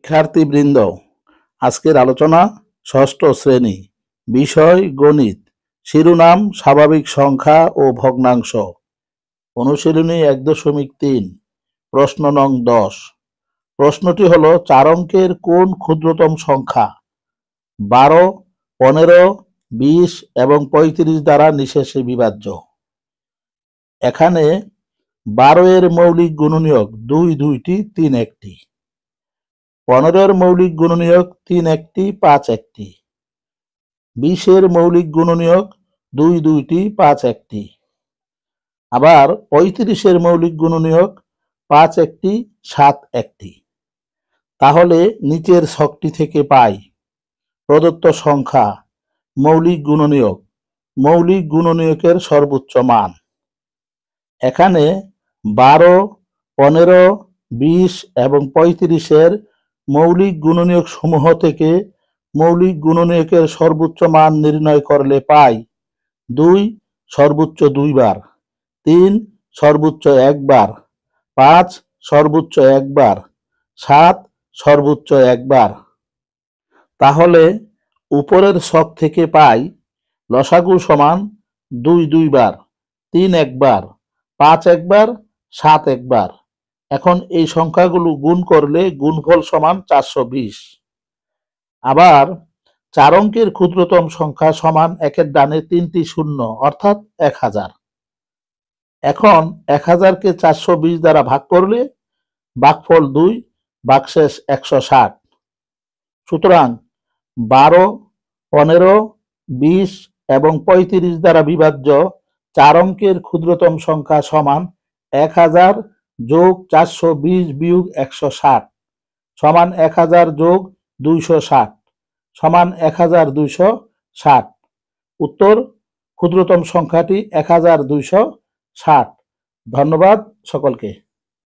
শিক্ষার্থীবৃন্দ, আজকের আলোচনা ষষ্ঠ শ্রেণী, বিষয় গণিত, শিরোনাম স্বাভাবিক সংখ্যা ও ভগ্নাংশ, অনুশীলনী 1.3, প্রশ্ন নং 10। প্রশ্নটি হলো 4 অঙ্কের কোন ক্ষুদ্রতম সংখ্যা 12, 15, 20 এবং 35 দ্বারা নিশেষে বিভাজ্য। এখানে 12 এর মৌলিক গুণনীয়ক 2 2টি 3 1টি, 15 এর মৌলিক গুণনীয়ক 3 1টি 5 1টি, 20 এর মৌলিক গুণনীয়ক 2 2টি 5 1টি, আবার 35 এর মৌলিক গুণনীয়ক 5 1টি 7 1টি। তাহলে নিচের ছকটি থেকে পাই প্রদত্ত সংখ্যা, মৌলিক গুণনীয়কের সর্বোচ্চ মান। এখানে 12, 15, 20 এবং 35 এর মৌলিক গুণনীয়ক সমূহ থেকে মৌলিক গুণনীয়কের সর্বোচ্চ মান নির্ণয় করলে পাই 2 সর্বোচ্চ 2 বার, 3 সর্বোচ্চ 1 বার, 5 সর্বোচ্চ 1 বার, 7 সর্বোচ্চ 1 বার। তাহলে উপরের ছক থেকে পাই লসাগু সমান 2 2 বার, 3 1 বার, 5 1 বার, 7 1 বার। এখন এই সংখ্যাগুলো গুণ করলে গুণফল সমান 420। আবার 4 অঙ্কের ক্ষুদ্রতম সংখ্যা সমান একের ডানে 3টি শূন্য অর্থাৎ 1000। এখন 1000কে 420 দ্বারা ভাগ করলে ভাগফল 2, ভাগশেষ 160। সুতরাং 12, 15, 20 এবং 35 দ্বারা বিভাজ্য 4 অঙ্কের ক্ষুদ্রতম সংখ্যা সমান 1000 যোগ 420 বিয়োগ 160 সমান 1000 যোগ 260 সমান 1260। উত্তর ক্ষুদ্রতম সংখ্যাটি 1260। ধন্যবাদ সকলকে।